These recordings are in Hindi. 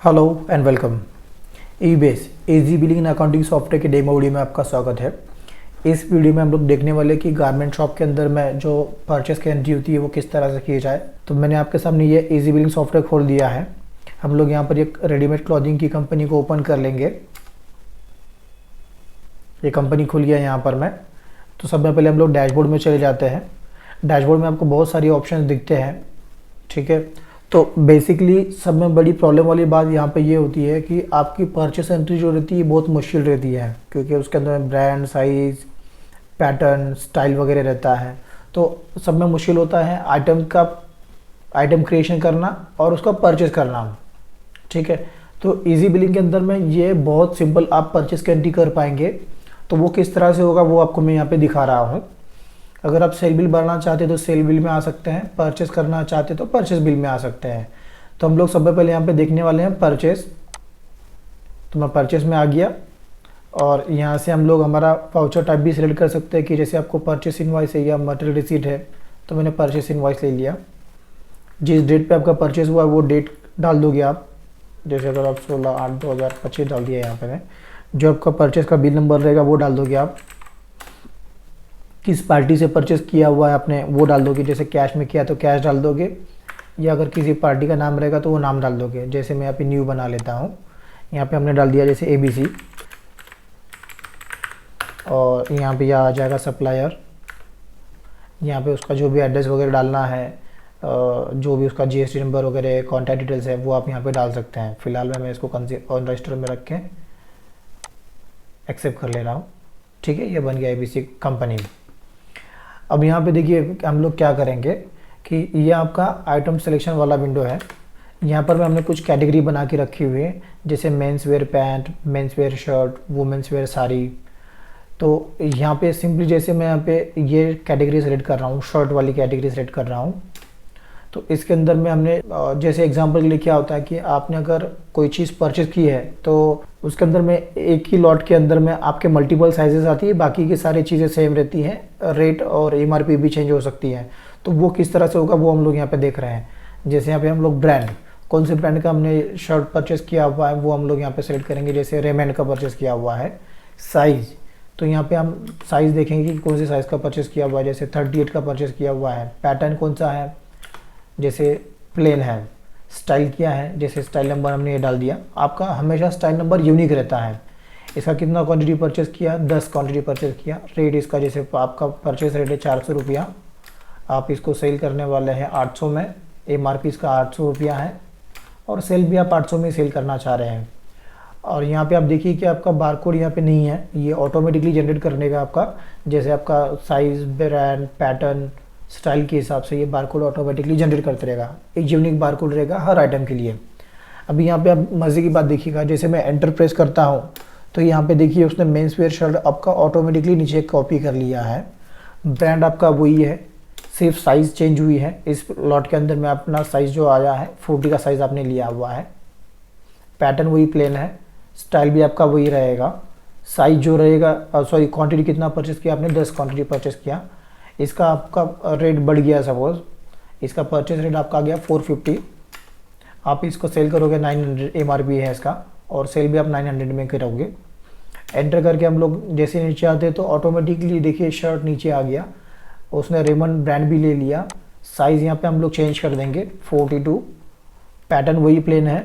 Hello and welcome. EBase easy billing and accounting software के डेमो वीडियो में आपका स्वागत है। इस वीडियो में हम लोग देखने वाले कि गारमेंट शॉप के अंदर में जो परचेस की एंट्री होती है वो किस तरह से की जाए। तो मैंने आपके सामने ये इजी बिलिंग सॉफ्टवेयर खोल दिया है। हम लोग यहाँ पर एक रेडीमेड क्लॉथिंग की कंपनी को ओपन कर लेंगे। ये कंपनी खुल गया यहाँ पर मैं। तो सबसे पहले हम लोग डैशबोर्ड में चले जाते हैं। डैशबोर्ड में आपको बहुत सारी ऑप्शन दिखते हैं, ठीक है। तो बेसिकली सब में बड़ी प्रॉब्लम वाली बात यहाँ पे ये होती है कि आपकी परचेस एंट्री जो रहती है बहुत मुश्किल रहती है, क्योंकि उसके अंदर ब्रांड, साइज़, पैटर्न, स्टाइल वगैरह रहता है। तो सब में मुश्किल होता है आइटम क्रिएशन करना और उसका परचेस करना, ठीक है। तो इजी बिलिंग के अंदर में ये बहुत सिंपल आप परचेस की एंट्री कर पाएंगे। तो वो किस तरह से होगा वो आपको मैं यहाँ पे दिखा रहा हूँ। अगर आप सेल बिल भरना चाहते हैं तो सेल बिल में आ सकते हैं, परचेस करना चाहते हैं तो परचेस बिल में आ सकते हैं। तो हम लोग सबसे पहले यहाँ पे देखने वाले हैं परचेस। तो मैं परचेस में आ गया और यहाँ से हम लोग हमारा वाउचर टाइप भी सिलेक्ट कर सकते हैं कि जैसे आपको परचेस इनवॉइस है या मटेरियल रिसीट है। तो मैंने परचेस इनवॉइस ले लिया। जिस डेट पे आपका परचेस हुआ वो डेट डाल दोगे आप। जैसे अगर आप 16/8/2025 डाल दिया यहाँ पे, जो आपका परचेस का बिल नंबर रहेगा वो डाल दोगे आप। किस पार्टी से परचेस किया हुआ है आपने वो डाल दोगे। जैसे कैश में किया तो कैश डाल दोगे, या अगर किसी पार्टी का नाम रहेगा तो वो नाम डाल दोगे। जैसे मैं यहाँ पे न्यू बना लेता हूँ। यहाँ पे हमने डाल दिया जैसे ABC, और यहाँ पे आ जाएगा सप्लायर। यहाँ पे उसका जो भी एड्रेस वगैरह डालना है, जो भी उसका GST नंबर वगैरह कॉन्टैक्ट डिटेल्स है वो आप यहाँ पे डाल सकते हैं। फिलहाल मैं इसको ऑन रजिस्टर में रख के एक्सेप्ट कर ले रहा हूँ, ठीक है। ये बन गया ABC कंपनी। अब यहाँ पे देखिए हम लोग क्या करेंगे कि ये आपका आइटम सिलेक्शन वाला विंडो है। यहाँ पर हमने कुछ कैटेगरी बना के रखी हुई है, जैसे men's wear pant, men's wear shirt, women's wear sari. तो यहाँ पे सिंपली जैसे मैं यहाँ पे ये कैटेगरी सेलेक्ट कर रहा हूँ, शर्ट वाली कैटेगरी सेलेक्ट कर रहा हूँ। तो इसके अंदर में हमने जैसे एग्जांपल के लिए क्या होता है कि आपने अगर कोई चीज़ परचेज की है तो उसके अंदर में एक ही लॉट के अंदर में आपके मल्टीपल साइजेस आती है, बाकी की सारी चीज़ें सेम रहती हैं, रेट और MRP भी चेंज हो सकती है। तो वो किस तरह से होगा वो हम लोग यहाँ पे देख रहे हैं। जैसे यहाँ पे हम लोग ब्रांड, कौन से ब्रांड का हमने शर्ट परचेस किया हुआ है वो हम लोग यहाँ पे सेलेक्ट करेंगे। जैसे रेमंड का परचेस किया हुआ है। साइज़, तो यहाँ पे हम साइज़ देखेंगे कि कौन से साइज़ का परचेस किया हुआ है। जैसे 38 का परचेस किया हुआ है। पैटर्न कौन सा है, जैसे प्लेन है। स्टाइल क्या है, जैसे स्टाइल नंबर हमने ये डाल दिया। आपका हमेशा स्टाइल नंबर यूनिक रहता है। इसका कितना क्वांटिटी परचेस किया, 10 क्वांटिटी परचेस किया। रेट इसका जैसे आपका परचेस रेट है 400 रुपया, आप इसको सेल करने वाले हैं 800 में। MRP इसका 800 रुपया है और सेल भी आप 800 में सेल करना चाह रहे हैं। और यहाँ पे आप देखिए कि आपका बारकोड यहाँ पे नहीं है, ये ऑटोमेटिकली जनरेट करने का आपका, जैसे आपका साइज़, ब्रांड, पैटर्न, स्टाइल के हिसाब से ये बारकोड ऑटोमेटिकली जनरेट करते रहेगा। एक यूनिक बारकोड रहेगा हर आइटम के लिए। अभी यहाँ पे आप मज़े की बात देखिएगा, जैसे मैं एंटर प्रेस करता हूँ तो यहाँ पे देखिए उसने मेंस वेयर शर्ट आपका ऑटोमेटिकली नीचे कॉपी कर लिया है। ब्रांड आपका वही है, सिर्फ साइज़ चेंज हुई है। इस लॉट के अंदर में अपना साइज़ जो आया है 40 का साइज़ आपने लिया हुआ है। पैटर्न वही प्लेन है, स्टाइल भी आपका वही रहेगा। साइज़ जो रहेगा, क्वान्टिटी कितना परचेस किया आपने, 10 क्वान्टिटी परचेस किया। इसका आपका रेट बढ़ गया, सपोज इसका परचेस रेट आपका आ गया 450, आप इसको सेल करोगे 900, MRP है इसका, और सेल भी आप 900 में करोगे। एंटर करके हम लोग जैसे नीचे आते हैं तो ऑटोमेटिकली देखिए शर्ट नीचे आ गया। उसने रेमंड ब्रांड भी ले लिया। साइज़ यहाँ पे हम लोग चेंज कर देंगे 42। पैटर्न वही प्लेन है,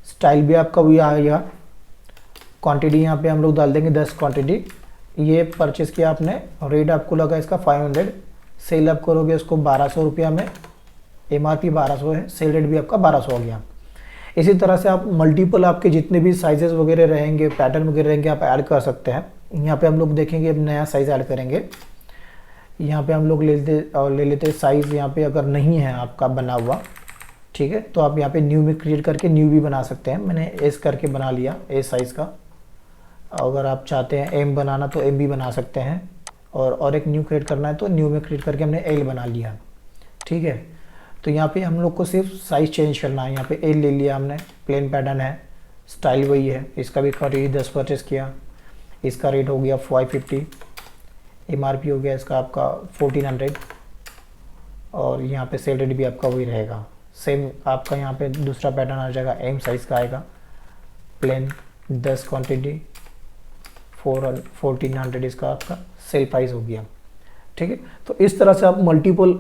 स्टाइल भी आपका वही आ गया। क्वान्टिटी यहाँ पे हम लोग डाल देंगे 10 क्वान्टिटी। ये परचेस किया आपने, रेट आपको लगा इसका 500, सेल आप करोगे उसको 1200 रुपया में। MRP 1200 है, सेल रेट भी आपका 1200 हो गया। इसी तरह से आप मल्टीपल आपके जितने भी साइजेस वगैरह रहेंगे, पैटर्न वगैरह रहेंगे, आप ऐड कर सकते हैं। यहाँ पे हम लोग देखेंगे अब नया साइज़ ऐड करेंगे। यहाँ पे हम लोग ले लेते साइज़। यहाँ पे अगर नहीं है आपका बना हुआ, ठीक है, तो आप यहाँ पे न्यू में क्रिएट करके न्यू भी बना सकते हैं। मैंने S करके बना लिया, S साइज़ का। अगर आप चाहते हैं M बनाना तो M भी बना सकते हैं, और एक न्यू क्रिएट करना है तो न्यू में क्रिएट करके हमने L बना लिया, ठीक है। तो यहाँ पे हम लोग को सिर्फ साइज़ चेंज करना है। यहाँ पे L ले लिया हमने, प्लेन पैटर्न है, स्टाइल वही है। इसका भी क्वांटिटी 10 परचेस किया। इसका रेट हो गया 550, MRP हो गया इसका आपका 1400, और यहाँ पे सेल रेट भी आपका वही रहेगा। सेम आपका यहाँ पे दूसरा पैटर्न आ जाएगा, M साइज़ का आएगा। प्लेन 10 क्वांटिटी 1400 इसका आपका सेल प्राइस हो गया। ठीक है, तो इस तरह से आप मल्टीपल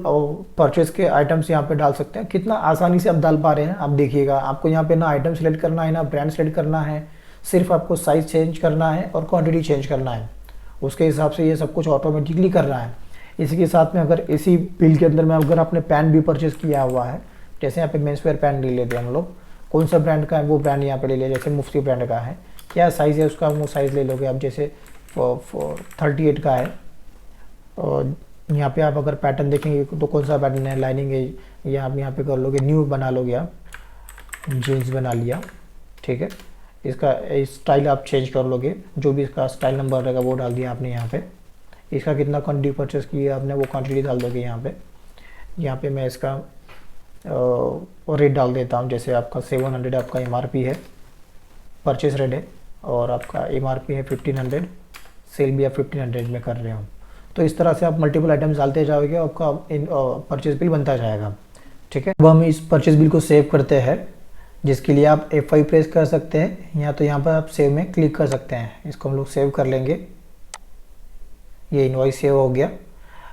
परचेज के आइटम्स यहाँ पे डाल सकते हैं। कितना आसानी से आप डाल पा रहे हैं आप देखिएगा। आपको यहाँ पे ना आइटम सेलेक्ट करना है ना ब्रांड सेलेक्ट करना है, सिर्फ आपको साइज चेंज करना है और क्वांटिटी चेंज करना है, उसके हिसाब से ये सब कुछ ऑटोमेटिकली कर रहा है। इसी के साथ में अगर इसी बिल के अंदर में अगर आपने पैंट भी परचेज किया हुआ है, जैसे यहाँ पे मेंस वेयर पैंट ले लेते हैं हम लोग, कौन सा ब्रांड का है वो ब्रांड यहाँ पे ले लिया, जैसे मुफ्ती ब्रांड का है, क्या साइज़ है उसका वो साइज़ ले लोगे आप, जैसे 38 का है। और यहाँ पे आप अगर पैटर्न देखेंगे तो कौन सा पैटर्न है, लाइनिंग है, या आप यहाँ पे कर लोगे न्यू बना लोगे, आप जीन्स बना लिया। ठीक है, इसका स्टाइल आप चेंज कर लोगे, जो भी इसका स्टाइल नंबर रहेगा वो डाल दिया आपने यहाँ पे। इसका कितना क्वान्टिटी परचेस किया आपने वो क्वान्टिटी डाल दोगे यहाँ पे। यहाँ पे मैं इसका रेट डाल देता हूँ, जैसे आपका 700 आपका MRP है, परचेस रेट है, और आपका MRP है 1500, सेल भी आप 1500 में कर रहे हो। तो इस तरह से आप मल्टीपल आइटम्स डालते जाओगे, आपका परचेज बिल बनता जाएगा। ठीक है, अब हम इस परचेज बिल को सेव करते हैं, जिसके लिए आप F5 प्रेस कर सकते हैं, या तो यहाँ पर आप सेव में क्लिक कर सकते हैं। इसको हम लोग सेव कर लेंगे, ये इनवॉइस सेव हो गया।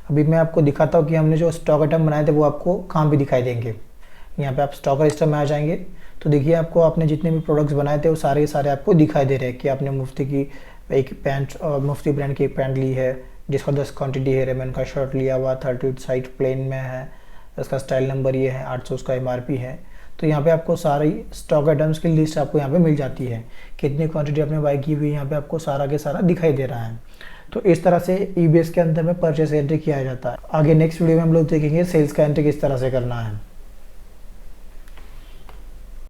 अभी मैं आपको दिखाता हूँ कि हमने जो स्टॉक आइटम बनाए थे वो आपको कहाँ पे दिखाई देंगे। यहाँ पे आप स्टॉक रजिस्टर में आ जाएंगे तो देखिए आपको आपने जितने भी प्रोडक्ट्स बनाए थे वो सारे के सारे आपको दिखाई दे रहे हैं कि आपने मुफ्ती की एक पैंट, मुफ्ती ब्रांड की एक पैंट ली है जिसका 10 क्वांटिटी है, रेमन का शर्ट लिया हुआ 38 साइज प्लेन में है, इसका स्टाइल नंबर ये है, 800 उसका MRP है। तो यहाँ पे आपको सारी स्टॉक आइटम्स की लिस्ट आपको यहाँ पे मिल जाती है, कितनी क्वांटिटी आपने बाई की हुई यहाँ पे आपको सारा के सारा दिखाई दे रहा है। तो इस तरह से EBS के अंदर में परचेस एंट्री किया जाता है। आगे नेक्स्ट वीडियो में हम लोग देखेंगे सेल्स का एंट्री किस तरह से करना है।